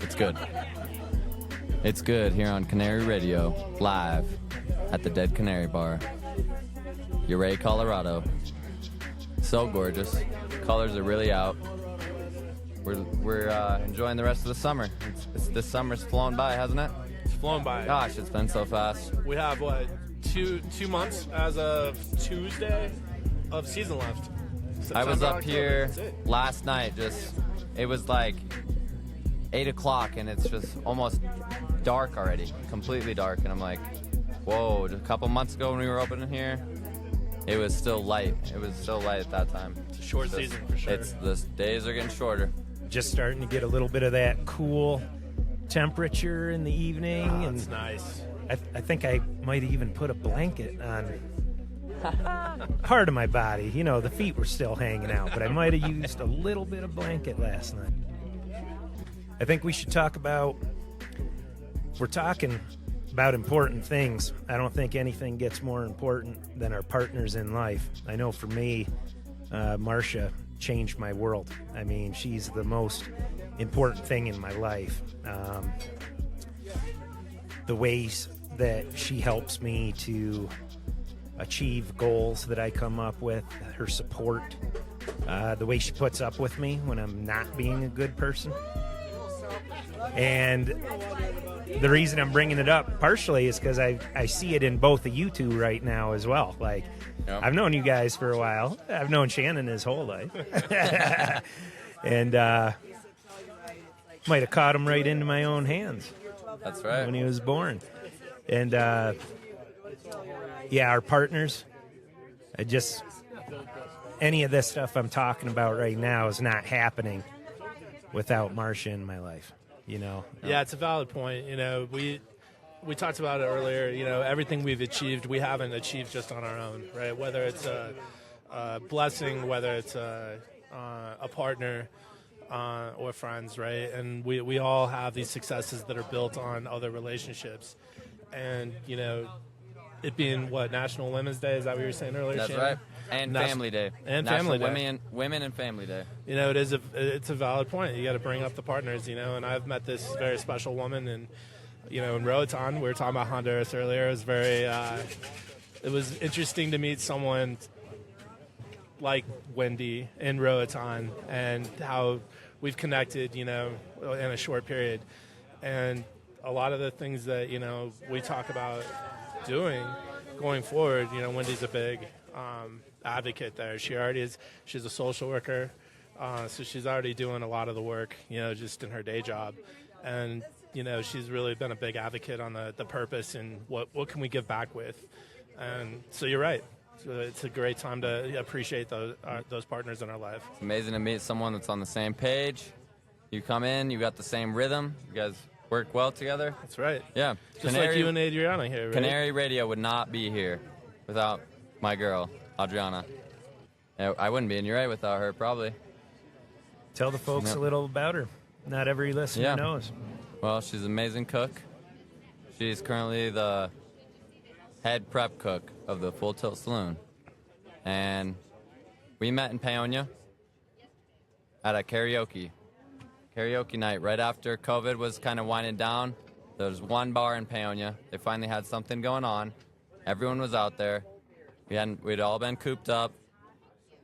It's good. It's good here on Canary Radio, live at the Dead Canary Bar, Ouray, Colorado. So gorgeous. Colors are really out. We're enjoying the rest of the summer. This summer's flown by, hasn't it? It's flown by. Gosh, it's been so fast. We have, what, two months as of Tuesday of season left. September, I was up October, here that's it. last night, it was like 8 o'clock and it's just almost dark already, completely dark. And I'm like, whoa, just a couple months ago when we were opening here, it was still light. It was still light at that time. It's a short season for sure. The days are getting shorter. Just starting to get a little bit of that cool temperature in the evening. And it's nice. I think I might even put a blanket on part of my body. You know, the feet were still hanging out, but I might have used a little bit of blanket last night. I think we should talk about, we're talking about important things. I don't think anything gets more important than our partners in life. I know for me, Marcia changed my world. I mean, she's the most important thing in my life. The ways that she helps me to achieve goals that I come up with, her support, the way she puts up with me when I'm not being a good person. And the reason I'm bringing it up partially is because I see it in both of you two right now as well. Like, yep. I've known you guys for a while. I've known Shannon his whole life. And might have caught him right into my own hands. That's right. When he was born. And, yeah, our partners, any of this stuff I'm talking about right now is not happening without Marcia in my life, you know? Yeah, it's a valid point. You know, we talked about it earlier. You know, everything we've achieved, we haven't achieved just on our own, right? Whether it's a blessing, whether it's a partner or friends, right? And we all have these successes that are built on other relationships. And, you know, it being, National Women's Day, is that what you were saying earlier, That's Shannon? right. And Family Day. And National Family Day. Women and Family Day. You know, it's a valid point. You got to bring up the partners, you know, and I've met this very special woman in Roatan. We were talking about Honduras earlier. It was it was interesting to meet someone like Wendy in Roatan and how we've connected, you know, in a short period. And a lot of the things that, you know, we talk about doing going forward, you know, Wendy's a big advocate there. She already is. She's a social worker, so she's already doing a lot of the work, you know, just in her day job. And, you know, she's really been a big advocate on the purpose and what can we give back with. And so you're right. So it's a great time to appreciate those partners in our life. It's amazing to meet someone that's on the same page. You come in, you got the same rhythm. You guys work well together. That's right. Yeah. Just like you and Adriana here, right? Canary Radio would not be here without my girl, Adriana. I wouldn't be in Ouray without her, probably. Tell the folks a little about her. Not every listener knows. Well, she's an amazing cook. She's currently the head prep cook of the Full Tilt Saloon. And we met in Paonia at a karaoke night right after COVID was kind of winding down. There was one bar in Paonia. They finally had something going on. Everyone was out there. We'd all been cooped up,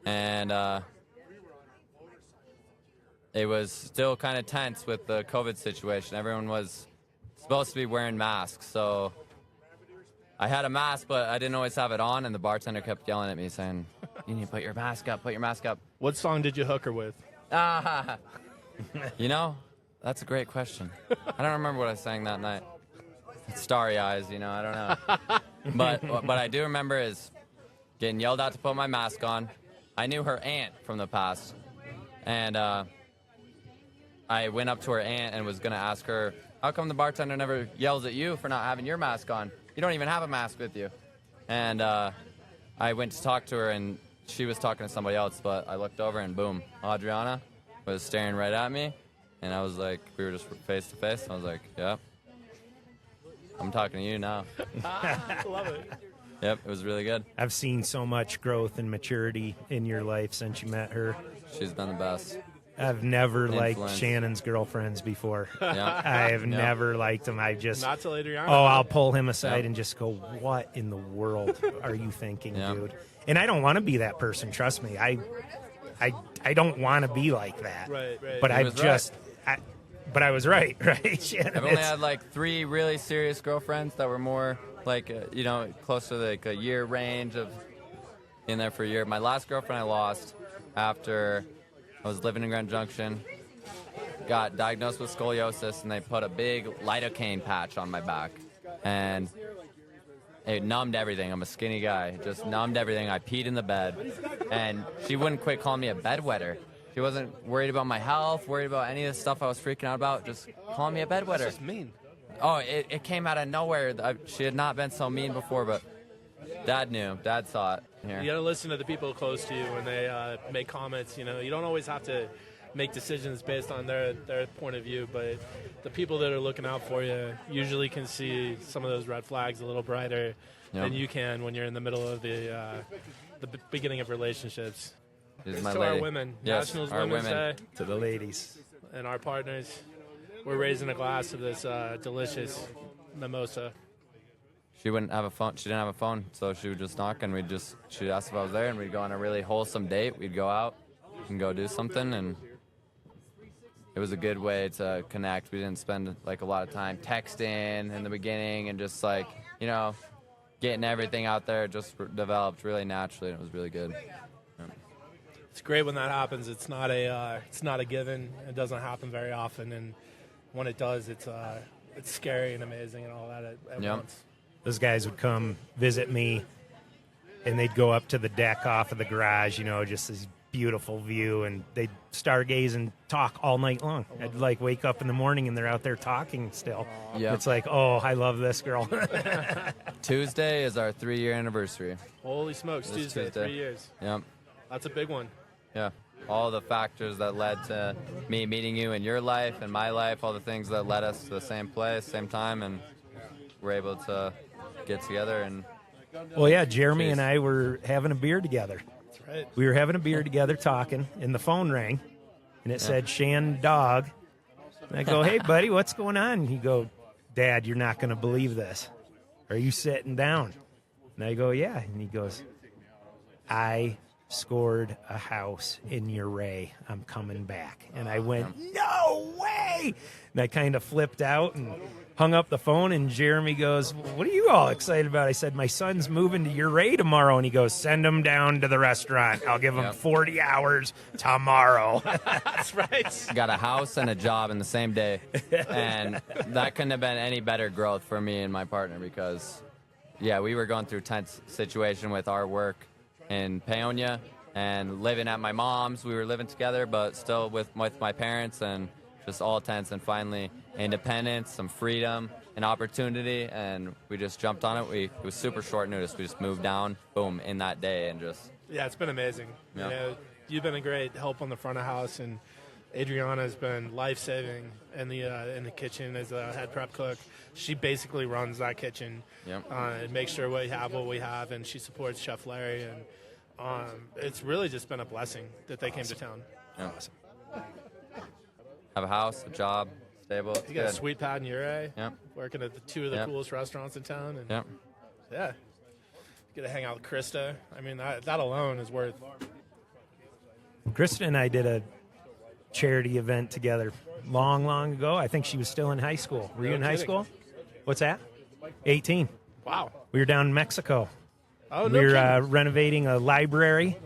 and it was still kind of tense with the COVID situation. Everyone was supposed to be wearing masks, so I had a mask, but I didn't always have it on, and the bartender kept yelling at me saying, "You need to put your mask up, put your mask up." What song did you hook her with? You know, that's a great question. I don't remember what I sang that night. Starry eyes, you know, I don't know. But what I do remember is getting yelled at to put my mask on. I knew her aunt from the past. And I went up to her aunt and was going to ask her, how come the bartender never yells at you for not having your mask on? You don't even have a mask with you. And I went to talk to her, and she was talking to somebody else, but I looked over, and boom, Adriana was staring right at me. And I was like, we were just face to face. I was like, yeah, I'm talking to you now. Love it. Yep, it was really good. I've seen so much growth and maturity in your life since you met her. She's been the best. I've never liked Influence. Shannon's girlfriends before. Yeah. I have never liked them. I just, Not till Adriana. I'll pull him aside Yep. and just go, what in the world are you thinking, Yeah. dude? And I don't want to be that person. Trust me. I don't want to be like that. Right. But He I've was just, but I was right, right? Shannon, I've only it's- had like 3 really serious girlfriends that were more like, close to like a year range of in there for a year. My last girlfriend I lost after I was living in Grand Junction, got diagnosed with scoliosis, and they put a big lidocaine patch on my back. And it numbed everything. I'm a skinny guy. Just numbed everything. I peed in the bed. And she wouldn't quit calling me a bedwetter. She wasn't worried about my health, worried about any of the stuff I was freaking out about, just calling me a bedwetter. That's just mean. Oh, it came out of nowhere. She had not been so mean before, but Dad knew. Dad saw it here. You got to listen to the people close to you when they make comments. You don't always have to make decisions based on their point of view, but the people that are looking out for you usually can see some of those red flags a little brighter than you can when you're in the middle of the beginning of relationships. This is It's my to lady. our women. Yes, Nationals our Women's women. Day, to the ladies. and our partners. We're raising a glass of this delicious mimosa. She wouldn't have a phone. She didn't have a phone, so she would just knock, and she'd ask if I was there, and we'd go on a really wholesome date. We'd go out and go do something, and it was a good way to connect. We didn't spend like a lot of time texting in the beginning, and just like getting everything out there. It just developed really naturally, and it was really good. It's great when that happens. It's not a given. It doesn't happen very often, and when it does, it's scary and amazing and all that at Yep. once. Those guys would come visit me, and they'd go up to the deck off of the garage, just this beautiful view, and they'd stargaze and talk all night long. I'd like wake up in the morning, and they're out there talking still. Yep. It's like, oh, I love this girl. Tuesday is our 3-year anniversary. Holy smokes, This Tuesday, Tuesday. 3 years. Yep. That's a big one. Yeah. All the factors that led to me meeting you in your life and my life, all the things that led us to the same place, same time, and we're able to get together. And Well, yeah, Jeremy Jeez. and I were having a beer together. That's right. We were having a beer together talking, and the phone rang, and it said, Shan Dog. And I go, hey, buddy, what's going on? And he go, Dad, you're not going to believe this. Are you sitting down? And I go, yeah. And he goes, I scored a house in Uray. I'm coming back. And I went, no way! And I kind of flipped out and hung up the phone, and Jeremy goes, what are you all excited about? I said, my son's moving to Uray tomorrow. And he goes, send him down to the restaurant. I'll give him Yep. 40 hours tomorrow. That's right. got a house and a job in the same day. And that couldn't have been any better growth for me and my partner because, yeah, we were going through a tense situation with our work in Paonia and living at my mom's. We were living together, but still with my parents, and just all tense. And finally, independence, some freedom, an opportunity, and we just jumped on it. It was super short notice. We just moved down, boom, in that day, and just Yeah, it's been amazing. Yeah. You've been a great help on the front of house, and Adriana has been life-saving in the kitchen as a head prep cook. She basically runs that kitchen Yep. and makes sure we have what we have, and she supports Chef Larry. And it's really just been a blessing that they came to town. yeah. Have a house, a job, stable. It's You got a good. sweet pad in Uray, Yep. working at two of the Yep. coolest restaurants in town, and Yep. yeah, get to hang out with Krista. I mean, that alone is worth. Kristen and I did a charity event together long, long ago. I think she was still in high school. Were you No in high kidding. school? What's that? 18. Wow. We were down in Mexico. Oh, no We were kidding. renovating a library,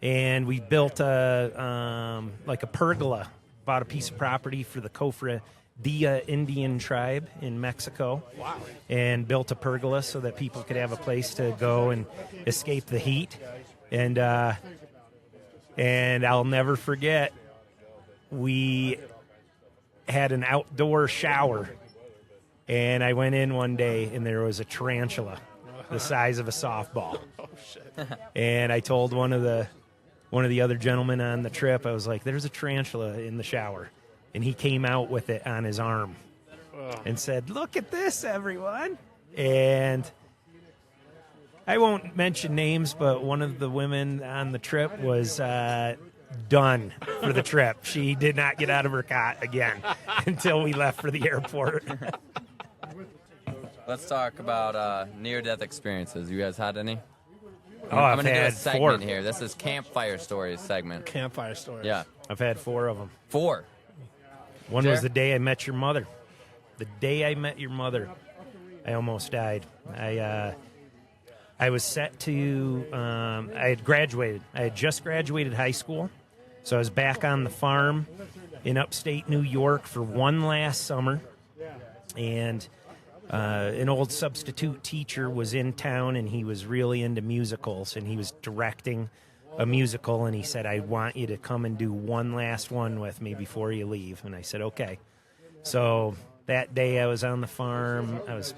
and we built a pergola. Bought a piece of property for the Cofra Dia Indian tribe in Mexico. Wow. And built a pergola so that people could have a place to go and escape the heat. And I'll never forget, we had an outdoor shower, and I went in one day, and there was a tarantula the size of a softball. Oh shit. And I told one of the other gentlemen on the trip, I was like, there's a tarantula in the shower. And he came out with it on his arm and said, look at this, everyone. And I won't mention names, but one of the women on the trip was done for the trip. She did not get out of her cot again until we left for the airport. Let's talk about near-death experiences. You guys had any? Oh, I'm I've going to do a had segment 4. here. This is Campfire Stories segment. Campfire stories. Yeah. I've had 4 of them. 4. One Jer? was the day I met your mother. The day I met your mother, I almost died. I was set to, I had graduated. I had just graduated high school, so I was back on the farm in upstate New York for one last summer, and an old substitute teacher was in town, and he was really into musicals, and he was directing a musical, and he said, I want you to come and do one last one with me before you leave. And I said, okay. So that day I was on the farm. I was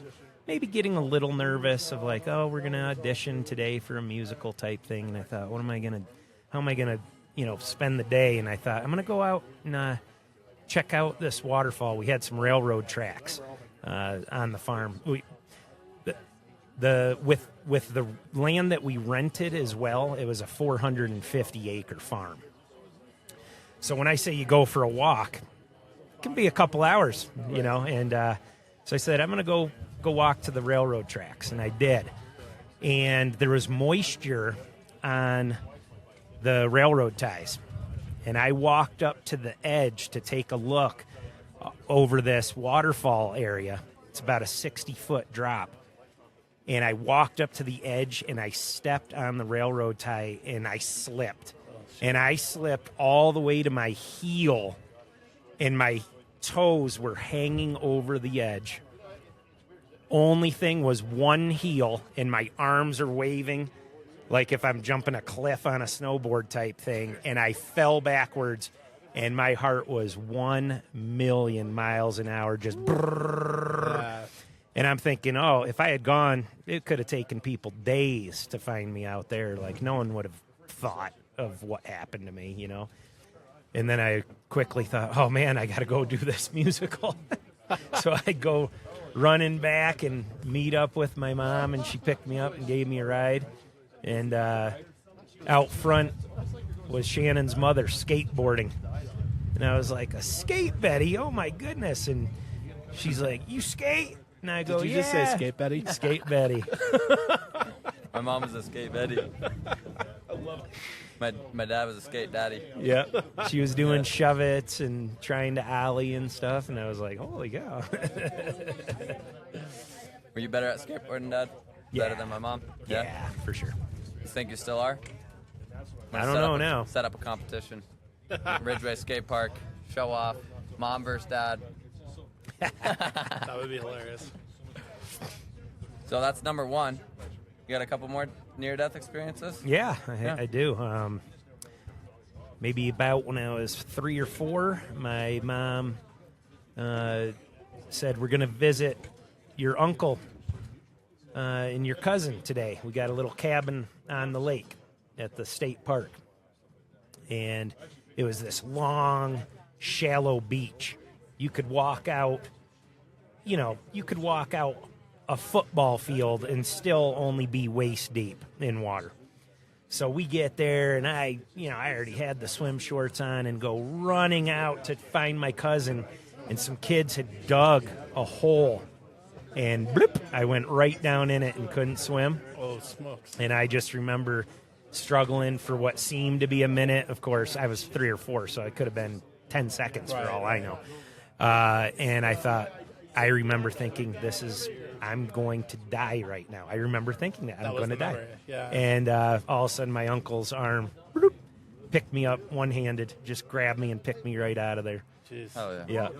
maybe getting a little nervous of like, oh, we're going to audition today for a musical type thing. And I thought, how am I going to, spend the day? And I thought, I'm going to go out and check out this waterfall. We had some railroad tracks on the farm. With the land that we rented as well, it was a 450-acre farm. So when I say you go for a walk, it can be a couple hours, And so I said, I'm going to go walk to the railroad tracks, and I did. And there was moisture on the railroad ties. And I walked up to the edge to take a look over this waterfall area. It's about a 60-foot drop. And I walked up to the edge, and I stepped on the railroad tie, and I slipped. And I slipped all the way to my heel, and my toes were hanging over the edge. Only thing was one heel, and my arms are waving like if I'm jumping a cliff on a snowboard type thing, and I fell backwards, and my heart was 1,000,000 miles an hour, just brrrr. And I'm thinking, oh, if I had gone, it could have taken people days to find me out there. Like, no one would have thought of what happened to me, And then I quickly thought, oh, man, I got to go do this musical. So I go running back and meet up with my mom, and she picked me up and gave me a ride. And out front was Shannon's mother skateboarding. And I was like, a skate, Betty? Oh, my goodness. And she's like, you skate? And I go, Did you yeah. just say Skate Betty? Skate Betty. My mom was a skate Betty. I love it. My dad was a skate daddy. Yeah. She was doing shove-its and trying to ollie and stuff, and I was like, holy cow. Were you better at skateboarding, Dad? Yeah. Better than my mom? Yeah, for sure. You think you still are? I don't know now. Set up a competition. Ridgeway Skate Park. Show off. Mom versus Dad. That would be hilarious. So that's number 1. You got a couple more near-death experiences? Yeah, I do. Maybe about when I was 3 or 4, my mom said, we're going to visit your uncle and your cousin today. We got a little cabin on the lake at the state park. And it was this long, shallow beach. You could walk out, a football field and still only be waist deep in water. So we get there, and I already had the swim shorts on and go running out to find my cousin, and some kids had dug a hole, and bloop, I went right down in it and couldn't swim. Oh, smokes. And I just remember struggling for what seemed to be a minute. Of course, I was 3 or 4, so it could have been 10 seconds for all I know. And I remember thinking, I'm going to die right now. I remember thinking that I'm going to die. Yeah. And all of a sudden, my uncle's arm bloop, picked me up one-handed, just grabbed me and picked me right out of there. Jeez. Oh, yeah.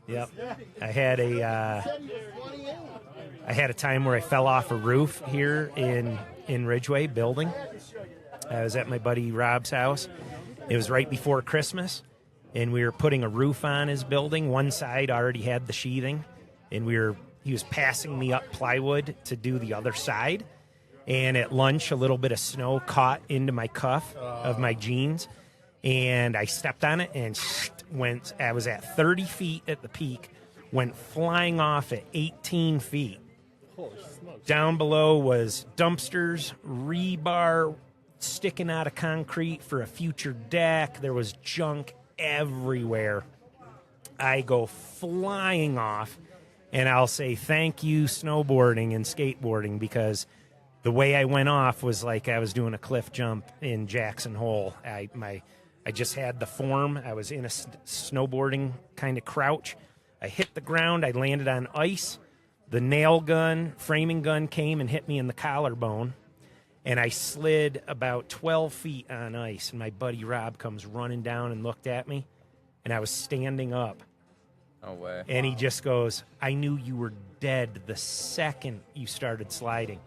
Yep. I had a time where I fell off a roof here in Ridgeway building. I was at my buddy Rob's house. It was right before Christmas, and we were putting a roof on his building. One side already had the sheathing, and he was passing me up plywood to do the other side. And at lunch, a little bit of snow caught into my cuff of my jeans, and I stepped on it and I was at 30 feet at the peak, went flying off at 18 feet, Holy smokes. Down below was dumpsters, rebar sticking out of concrete for a future deck. There was junk everywhere. I go flying off, and I'll say thank you, snowboarding and skateboarding, because the way I went off was like I was doing a cliff jump in Jackson Hole. I just had the form. I was in a snowboarding kind of crouch. I hit the ground. I landed on ice. The framing gun came and hit me in the collarbone, and I slid about 12 feet on ice, and my buddy Rob comes running down and looked at me, and I was standing up. No way. And he just goes, I knew you were dead the second you started sliding.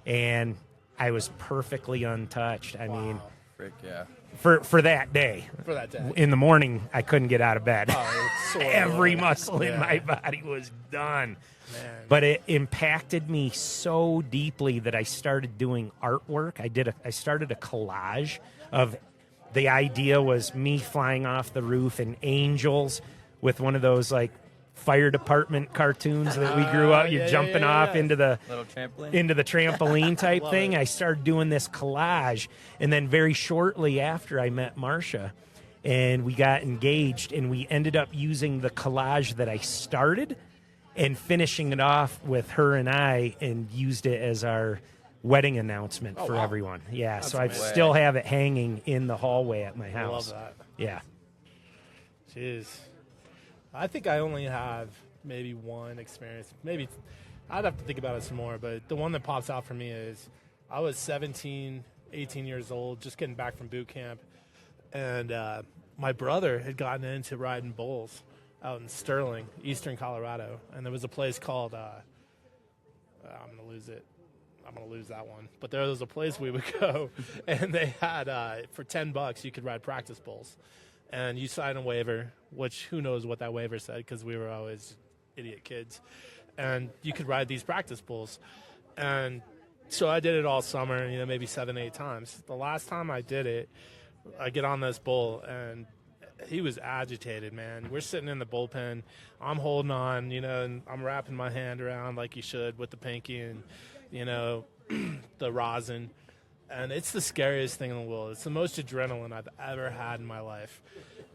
And I was perfectly untouched. I mean, Frick, yeah. for that day. For that day. In the morning, I couldn't get out of bed. Oh, it's sore. Every muscle in my body was done. Man. But it impacted me so deeply that I started doing artwork. I started a collage of, the idea was me flying off the roof and angels with one of those like fire department cartoons that we grew up. You're jumping off into the Little trampoline? into the trampoline type thing. I started doing this collage, and then very shortly after I met Marcia, and we got engaged, and we ended up using the collage that I started and finishing it off with her and I, and used it as our wedding announcement for everyone. Yeah, so I still have it hanging in the hallway at my house. I love that. Yeah. Jeez. I think I only have maybe one experience. Maybe I'd have to think about it some more, but the one that pops out for me is I was 17, 18 years old, just getting back from boot camp, and my brother had gotten into riding bulls out in Sterling, eastern Colorado, and there was a place called I'm going to lose that one. But there was a place we would go, and they had, for $10, you could ride practice bulls. And you sign a waiver, which who knows what that waiver said, because we were always idiot kids. And you could ride these practice bulls. And so I did it all summer, maybe 7, 8 times. The last time I did it, I get on this bull, and he was agitated, man. We're sitting in the bullpen. I'm holding on, and I'm wrapping my hand around like you should with the pinky and, the rosin. And it's the scariest thing in the world. It's the most adrenaline I've ever had in my life.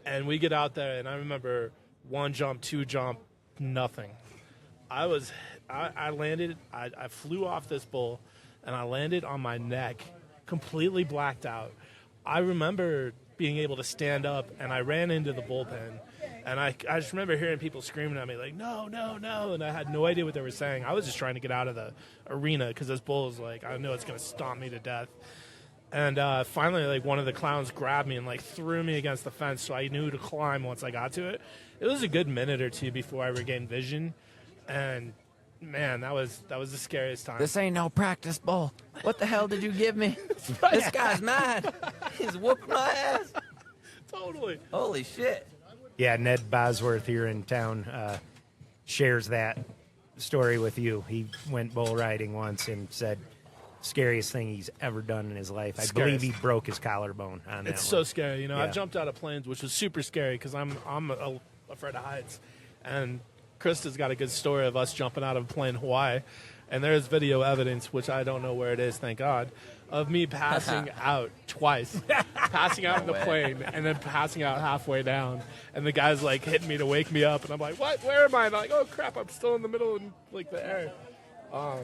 And we get out there, and I remember 1 jump, 2 jump, nothing. I landed, I flew off this bull, and I landed on my neck, completely blacked out. I remember being able to stand up, and I ran into the bullpen. And I just remember hearing people screaming at me like, no, no, no. And I had no idea what they were saying. I was just trying to get out of the arena because this bull is like, I know it's going to stomp me to death. And finally, like, one of the clowns grabbed me and like threw me against the fence, so I knew to climb once I got to it. It was a good minute or two before I regained vision. And man, that was the scariest time. This ain't no practice bull. What the hell did you give me? This guy's mad. He's whooping my ass. Totally. Holy shit. Yeah, Ned Bosworth here in town shares that story with you. He went bull riding once and said scariest thing he's ever done in his life. I believe he broke his collarbone on that. It's so scary. I've jumped out of planes, which was super scary because I'm afraid of heights. And Krista's got a good story of us jumping out of a plane in Hawaii. And there's video evidence, which I don't know where it is, thank God, of me passing out twice. Passing out in the plane and then passing out halfway down. And the guy's like hitting me to wake me up. And I'm like, what? Where am I? And I'm like, oh, crap, I'm still in the middle of like the air.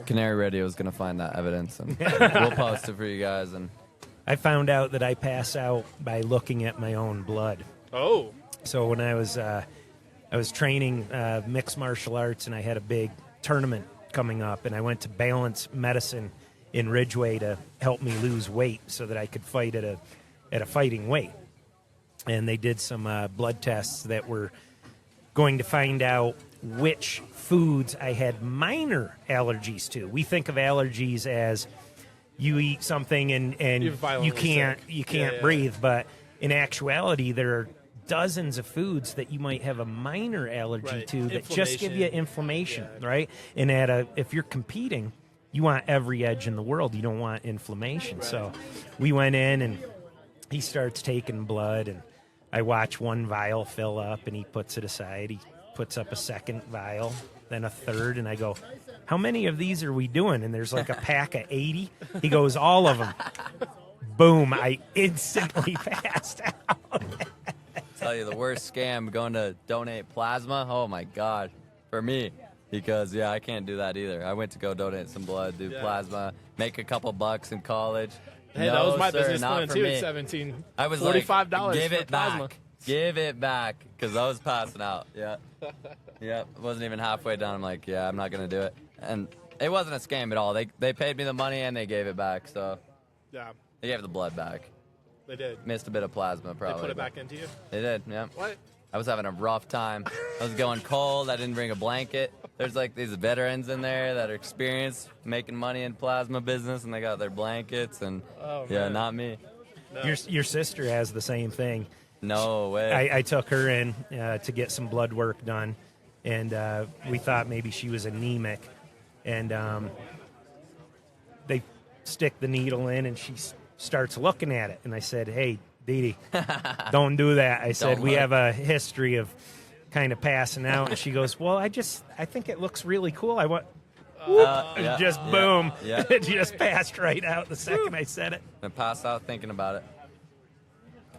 Canary Radio is going to find that evidence, and we'll post it for you guys. And I found out that I pass out by looking at my own blood. Oh. So when I was training mixed martial arts, and I had a big tournament coming up, and I went to Balance Medicine in Ridgeway to help me lose weight so that I could fight at a fighting weight. And they did some blood tests that were going to find out which foods I had minor allergies to. We think of allergies as you eat something and you can't breathe, but in actuality there are dozens of foods that you might have a minor allergy to that just give you inflammation, right? And if you're competing, you want every edge in the world. You don't want inflammation. Right. So we went in, and he starts taking blood, and I watch one vial fill up, and he puts it aside. He puts up a second vial, then a third, and I go, how many of these are we doing? And there's like a pack of 80. He goes, all of them. Boom, I instantly passed out. Tell you the worst scam, going to donate plasma. Oh my God, for me, because I can't do that either. I went to go donate some blood, do plasma, make a couple bucks in college. Hey, no, that was my sir, business not plan for too me. at 17. I was $45 give for it plasma. back. Give it back, because I was passing out. Yeah, wasn't even halfway done. I'm like, I'm not gonna do it. And it wasn't a scam at all. They paid me the money and they gave it back. So Yeah, they gave the blood back. they did. Missed a bit of plasma, They probably. put it but back into you. They did. Yeah. What? I was having a rough time. I was going cold. I didn't bring a blanket. There's like these veterans in there that are experienced making money in plasma business, and they got their blankets. And man. not me. No. Your sister has the same thing. No way. I took her in to get some blood work done, and we thought maybe she was anemic. And they stick the needle in, and she starts looking at it. And I said, "Hey, Dee Dee, don't do that." I said, "We have a history of kind of passing out." And she goes, "Well, I think it looks really cool. I want." Boom. Yeah. It just passed right out the second I said it. I passed out thinking about it.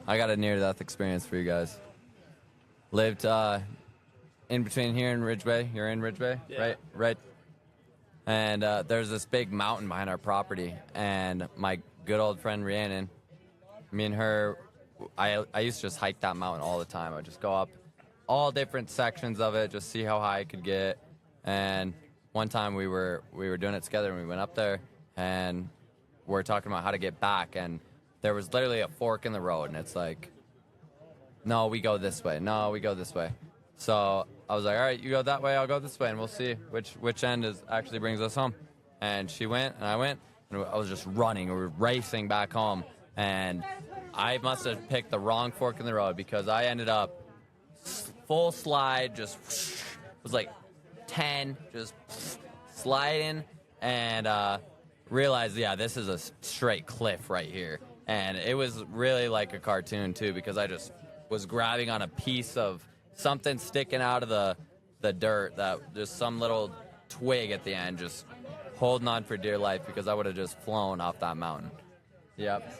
I got a near-death experience for you guys. Lived in between here and Ridgeway. You're in Ridgeway, Yeah. right? And there's this big mountain behind our property. And my good old friend Rhiannon, me and her, I used to just hike that mountain all the time. I would just go up all different sections of it, just see how high I could get. And one time we were doing it together, and we went up there, and we're talking about how to get back. And there was literally a fork in the road, and it's like, no, we go this way. No, we go this way. So I was like, all right, you go that way, I'll go this way, and we'll see which end actually brings us home. And she went, and I went, and I was just running. We were racing back home, and I must have picked the wrong fork in the road, because I ended up full slide, just was like 10, just sliding, and realized, this is a straight cliff right here. And it was really like a cartoon, too, because I just was grabbing on a piece of something sticking out of the dirt, that just some little twig at the end, just holding on for dear life, because I would have just flown off that mountain. Yep.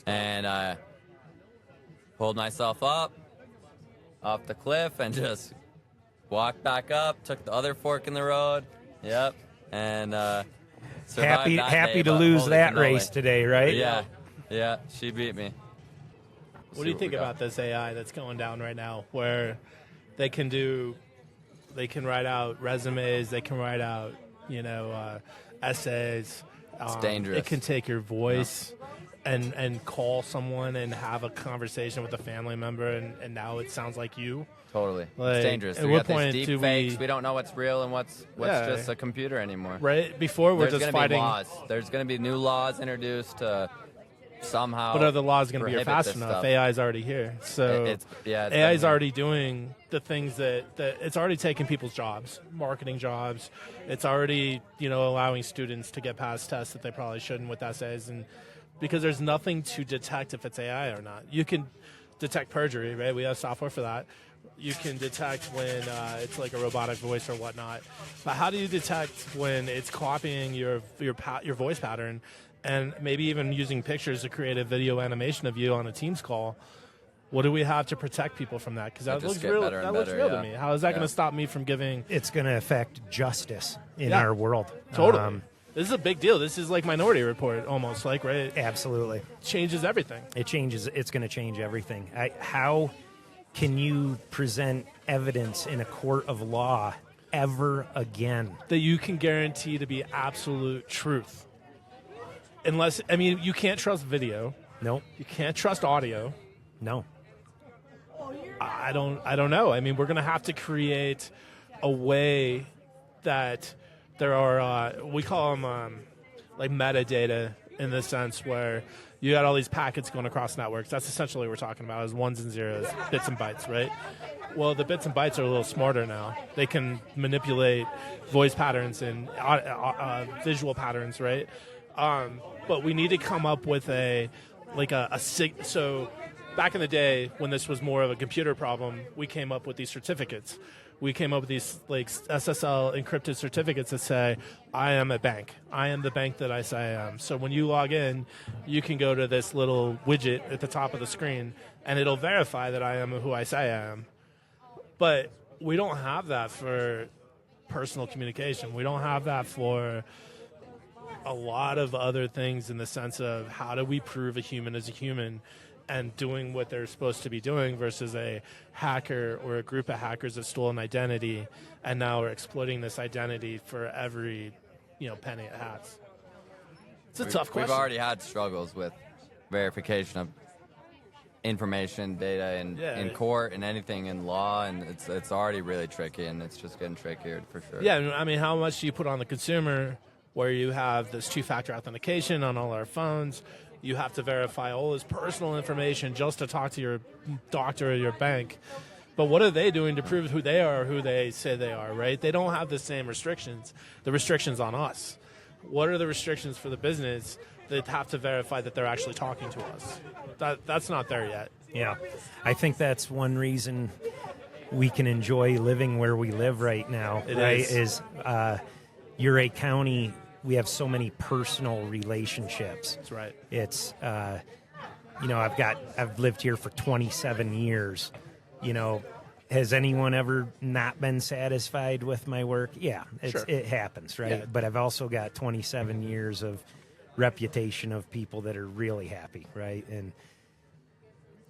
And I pulled myself up off the cliff and just walked back up, took the other fork in the road. Yep. And survived that Happy day, to but lose holy that cannoli. race today, right? Yeah, she beat me. What do you think about this AI that's going down right now, where they can write out resumes, they can write out, essays. It's dangerous. It can take your voice and call someone and have a conversation with a family member, and now it sounds like you. Totally. Like, it's dangerous. at We what got point these do deep fakes. we- We don't know what's real and what's just a computer anymore. Right? Before we're There's just gonna be fighting. laws. There's going to be new laws introduced to somehow. But are the laws going to be prohibit fast this enough? stuff. AI is already here. So It's AI is definitely- already doing the things that it's already taking people's jobs, marketing jobs. It's already, allowing students to get past tests that they probably shouldn't with essays, and because there's nothing to detect if it's AI or not. You can detect perjury, right? We have software for that. You can detect when it's like a robotic voice or whatnot. But how do you detect when it's copying your voice pattern, and maybe even using pictures to create a video animation of you on a Teams call? What do we have to protect people from that? Because that just looks get real. better and That looks better, real yeah. to me. How is that going Yeah. to stop me from giving? It's going to affect justice in Yeah. our world. Totally. This is a big deal. This is like Minority Report, almost like, right? It Absolutely. changes everything. It's going to change everything. How can you present evidence in a court of law ever again? That you can guarantee to be absolute truth. Unless, you can't trust video. No, You can't trust audio. no. I don't know. We're going to have to create a way that there are, we call them like metadata, in the sense where you got all these packets going across networks. That's essentially what we're talking about, is ones and zeros, bits and bytes, right? Well, the bits and bytes are a little smarter now. They can manipulate voice patterns and visual patterns, right? But we need to come up with so back in the day when this was more of a computer problem, we came up with these certificates we came up with these like SSL encrypted certificates that say, I am a bank. I am the bank that I say I am. So when you log in, you can go to this little widget at the top of the screen, and it'll verify that I am who I say I am. But we don't have that for personal communication. We don't have that for a lot of other things, in the sense of how do we prove a human is a human and doing what they're supposed to be doing, versus a hacker or a group of hackers that stole an identity and now are exploiting this identity for every penny it has. It's a tough question. We've already had struggles with verification of information, data in court and anything in law, and it's already really tricky, and it's just getting trickier for sure. Yeah, I mean, how much do you put on the consumer where you have this two-factor authentication on all our phones? You have to verify all this personal information just to talk to your doctor or your bank. But what are they doing to prove who they are or who they say they are, right? They don't have the same restrictions. The restrictions on us. What are the restrictions for the business that have to verify that they're actually talking to us? That's not there yet. Yeah. I think that's one reason we can enjoy living where we live right now. Is Uray County, we have so many personal relationships. That's right. It's, I've lived here for 27 years. Has anyone ever not been satisfied with my work? Yeah, Sure. It happens, right? Yeah. But I've also got 27 years of reputation of people that are really happy, right? And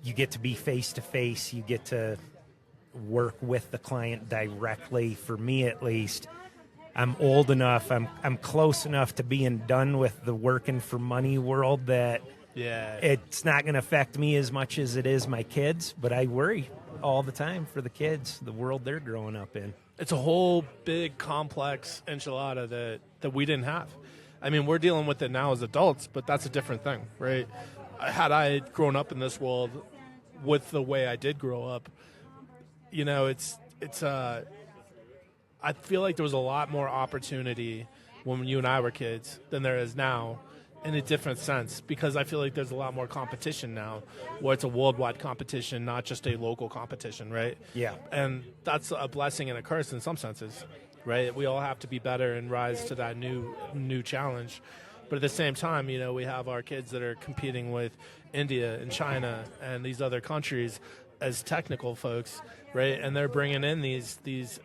you get to be face-to-face. You get to work with the client directly. For me, at least, I'm old enough, I'm close enough to being done with the working for money world that it's not going to affect me as much as it is my kids, but I worry all the time for the kids, the world they're growing up in. It's a whole big, complex enchilada that we didn't have. I mean, we're dealing with it now as adults, but that's a different thing, right? Had I grown up in this world with the way I did grow up, I feel like there was a lot more opportunity when you and I were kids than there is now, in a different sense, because I feel like there's a lot more competition now, where it's a worldwide competition, not just a local competition, right? Yeah. And that's a blessing and a curse in some senses, right? We all have to be better and rise to that new challenge. But at the same time, we have our kids that are competing with India and China and these other countries as technical folks, right? And they're bringing in these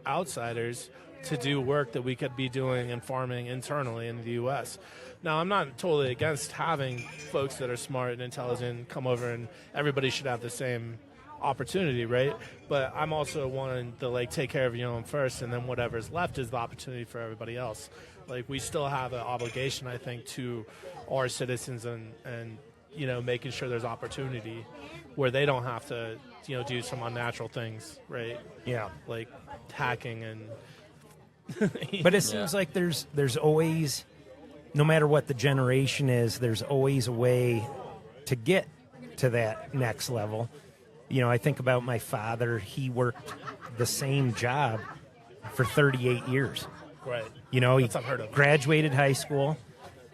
outsiders to do work that we could be doing and farming internally in the U.S. Now, I'm not totally against having folks that are smart and intelligent come over, and everybody should have the same opportunity, right? But I'm also wanting to take care of your own first, and then whatever's left is the opportunity for everybody else. We still have an obligation, I think, to our citizens and making sure there's opportunity where they don't have to do some unnatural things, right? Yeah. Like hacking and But it seems like there's always, no matter what the generation is, there's always a way to get to that next level. I think about my father. He worked the same job for 38 years. Right. He That's unheard of. graduated high school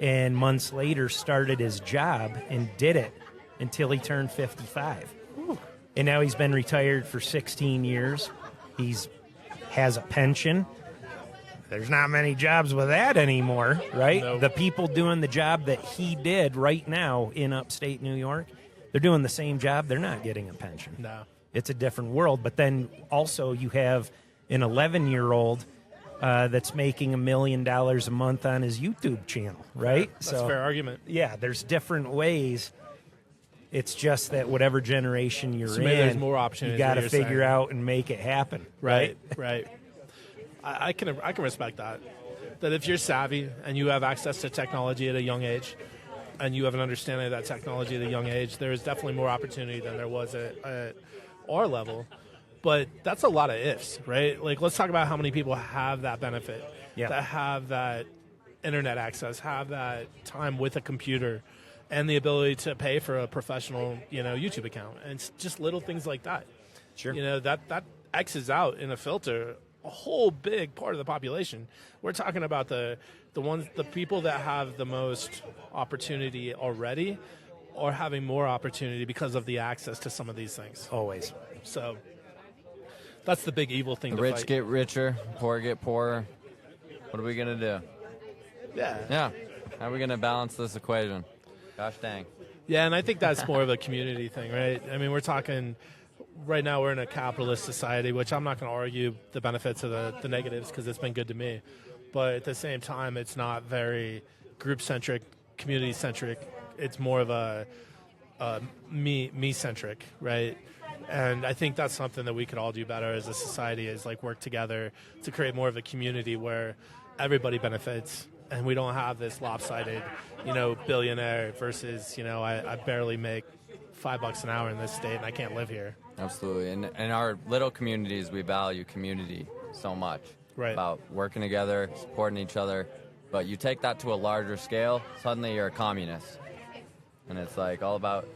and months later started his job and did it until he turned 55. Ooh. And now he's been retired for 16 years. He's has a pension. There's not many jobs with that anymore, right? Nope. The people doing the job that he did right now in upstate New York, they're doing the same job. They're not getting a pension. No. It's a different world. But then also you have an 11-year-old that's making $1 million a month on his YouTube channel, right? That's a fair argument. Yeah, there's different ways. It's just that whatever generation you're So maybe in, there's more options, you got to what you're figure saying. out and make it happen. Right. I can respect that. That if you're savvy and you have access to technology at a young age, and you have an understanding of that technology at a young age, there is definitely more opportunity than there was at our level. But that's a lot of ifs, right? Let's talk about how many people have that benefit, that have that internet access, have that time with a computer, and the ability to pay for a professional, YouTube account. And it's just little things like that. Sure. That X's out in a filter a whole big part of the population. We're talking about the people that have the most opportunity already, or having more opportunity because of the access to some of these things. Always. So that's the big evil thing The to rich fight. get richer, poor get poorer. What are we going to do? Yeah. How are we going to balance this equation? Gosh dang. Yeah, and I think that's more of a community thing, right? I mean, we're talking right now we're in a capitalist society, which I'm not going to argue the benefits of the negatives because it's been good to me. But at the same time, it's not very group-centric, community-centric. It's more of a me-centric, right? And I think that's something that we could all do better as a society is like work together to create more of a community where everybody benefits and we don't have this lopsided, billionaire versus, I barely make $5 an hour in this state and I can't live here. Absolutely. And in our little communities, we value community so much. Right. About working together, supporting each other. But you take that to a larger scale, suddenly you're a communist. And it's like all about,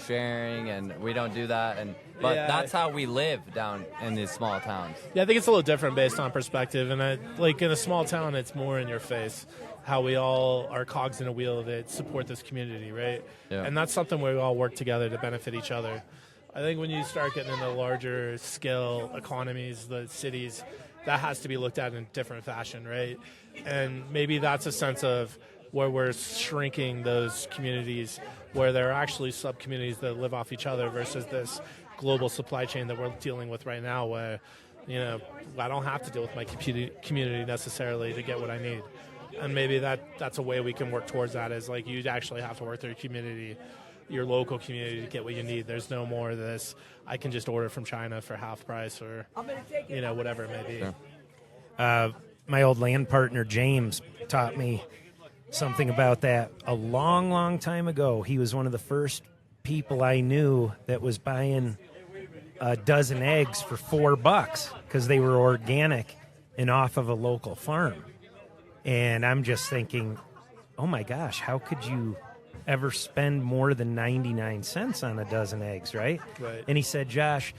sharing, and we don't do that. But that's how we live down in these small towns. Yeah, I think it's a little different based on perspective. And in a small town, it's more in your face, how we all are cogs in a wheel that support this community, right? Yeah. And that's something where we all work together to benefit each other. I think when you start getting into larger scale economies, the cities, that has to be looked at in a different fashion, right? And maybe that's a sense of where we're shrinking those communities, where there are actually sub-communities that live off each other versus this global supply chain that we're dealing with right now where, I don't have to deal with my community necessarily to get what I need. And maybe that's a way we can work towards that is like you actually have to work through your community, your local community to get what you need. There's no more of this, I can just order from China for half price or, whatever it may be. Sure. My old land partner, James, taught me something about that a long, long time ago. He was one of the first people I knew that was buying a dozen eggs for $4 because they were organic and off of a local farm. And I'm just thinking, oh my gosh, how could you ever spend more than 99 cents on a dozen eggs, right? Right. And he said, Josh,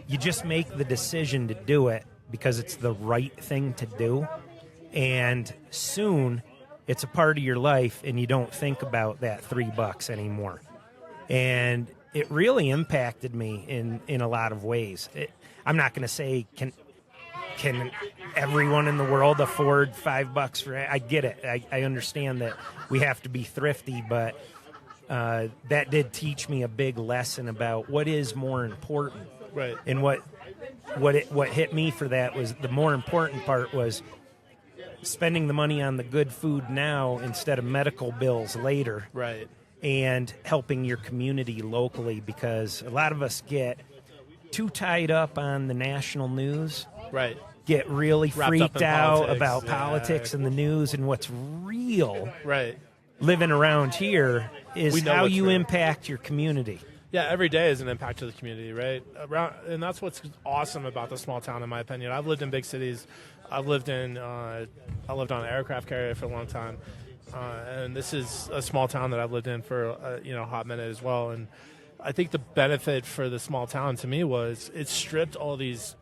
you just make the decision to do it because it's the right thing to do. And soon it's a part of your life and you don't think about that $3 anymore. And it really impacted me in a lot of ways. I'm not going to say can everyone in the world afford $5 for it? I get it. I understand that we have to be thrifty, but that did teach me a big lesson about what is more important. Right. And what hit me for that was the more important part was spending the money on the good food now instead of medical bills later. Right. And helping your community locally, because a lot of us get too tied up on the national news. Right. Get really freaked out about yeah. politics and the news, and what's real Right. living around here is We know how what's you real. impact your community. Yeah, every day is an impact to the community, right? And that's what's awesome about the small town, in my opinion. I've lived in big cities. I lived on an aircraft carrier for a long time, and this is a small town that I've lived in for a hot minute as well. And I think the benefit for the small town to me was it stripped all these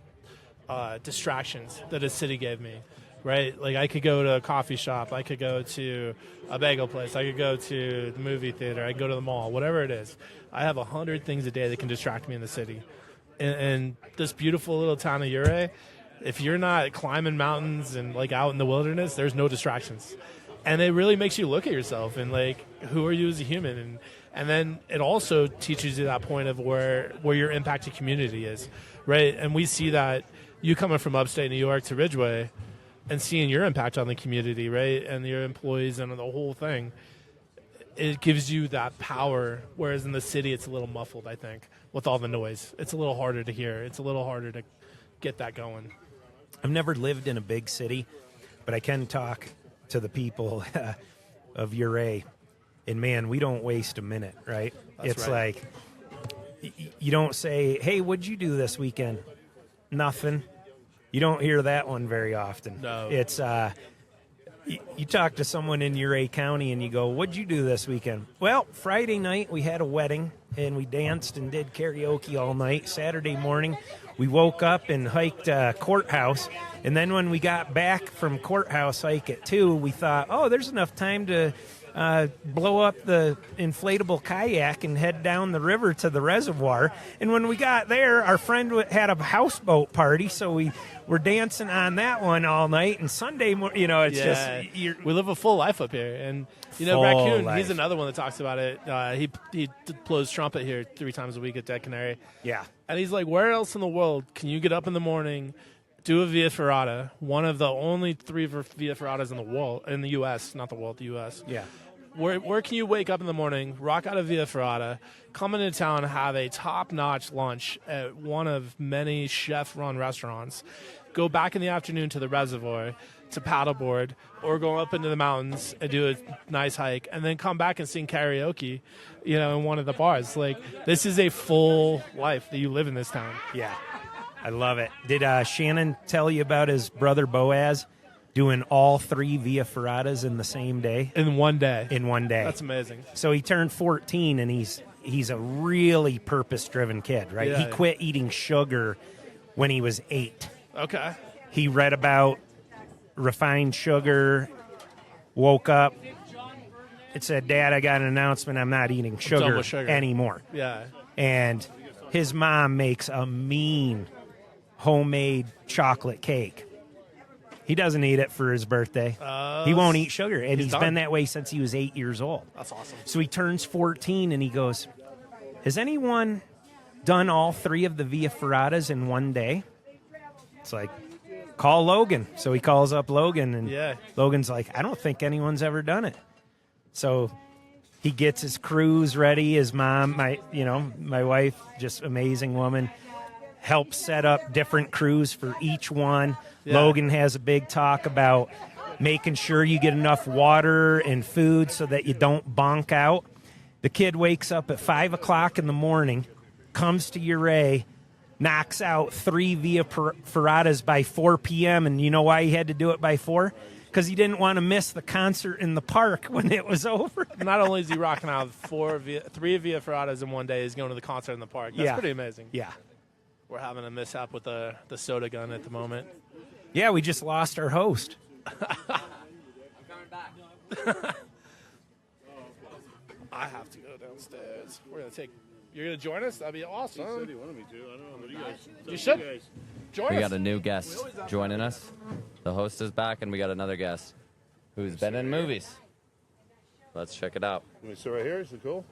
distractions that a city gave me. Right? Like I could go to a coffee shop, I could go to a bagel place, I could go to the movie theater, I could go to the mall, whatever it is. I have 100 things a day that can distract me in the city. And this beautiful little town of Ouray, if you're not climbing mountains and like out in the wilderness, there's no distractions. And it really makes you look at yourself and like, who are you as a human? And then it also teaches you that point of where your impact to community is, right? And we see that you coming from upstate New York to Ridgeway and seeing your impact on the community, right, and your employees and the whole thing, it gives you that power, whereas in the city it's a little muffled, I think, with all the noise. It's a little harder to hear. It's a little harder to get that going. I've never lived in a big city, but I can talk to the people of Ouray, and man, we don't waste a minute, right? That's it's right. like you don't say, hey, what'd you do this weekend? Nothing. You don't hear that one very often. No. It's you talk to someone in Ouray County and you go, what'd you do this weekend? Well, Friday night we had a wedding and we danced and did karaoke all night. Saturday morning we woke up and hiked Courthouse. And then when we got back from Courthouse hike at 2, we thought, oh, there's enough time to blow up the inflatable kayak and head down the river to the reservoir. And when we got there, our friend had a houseboat party, so we were dancing on that one all night. And Sunday, it's just we live a full life up here. And Full Raccoon, life. he's another one that talks about it. He blows trumpet here 3 times a week at Dead Canary. Yeah. And he's like, where else in the world can you get up in the morning, do a Via Ferrata, one of the only 3 Via Ferratas in the U.S., not the world, the U.S. Yeah. Where can you wake up in the morning, rock out a Via Ferrata, come into town, have a top-notch lunch at one of many chef-run restaurants, go back in the afternoon to the reservoir to paddleboard, or go up into the mountains and do a nice hike, and then come back and sing karaoke, in one of the bars. Like, this is a full life that you live in this town. Yeah. I love it. Did Shannon tell you about his brother Boaz doing all 3 Via Ferratas in the same day? In one day. That's amazing. So he turned 14, and he's a really purpose-driven kid, right? Yeah. He quit eating sugar when he was 8. Okay. He read about refined sugar, woke up, it said, Dad, I got an announcement. I'm not eating sugar anymore. Yeah. And his mom makes a mean homemade chocolate cake. He doesn't eat it for his birthday. He won't eat sugar. And he's been that way since he was 8 years old. That's awesome. So he turns 14 and he goes, has anyone done all 3 of the Via Ferratas in one day? It's like, call Logan. So he calls up Logan, and Logan's like, I don't think anyone's ever done it. So he gets his crews ready. His mom, my wife, just amazing woman, helps set up different crews for each one. Yeah. Logan has a big talk about making sure you get enough water and food so that you don't bonk out. The kid wakes up at 5 o'clock in the morning, comes to Uray, knocks out 3 Via Ferratas by 4 p.m. And you know why he had to do it by 4? Because he didn't want to miss the concert in the park when it was over. Not only is he rocking out 3 Via Ferratas in one day, he's going to the concert in the park. That's pretty amazing. Yeah. We're having a mishap with the soda gun at the moment. Yeah, we just lost our host. I'm coming back. I have to go downstairs. We're going to take... You're going to join us? That'd be awesome. He said he wanted me to. I don't know. What do you guys? You should. Join us. We got a new guest joining us. The host is back, and we got another guest who's been in movies. Let's check it out. Let me sit right here. Is it cool?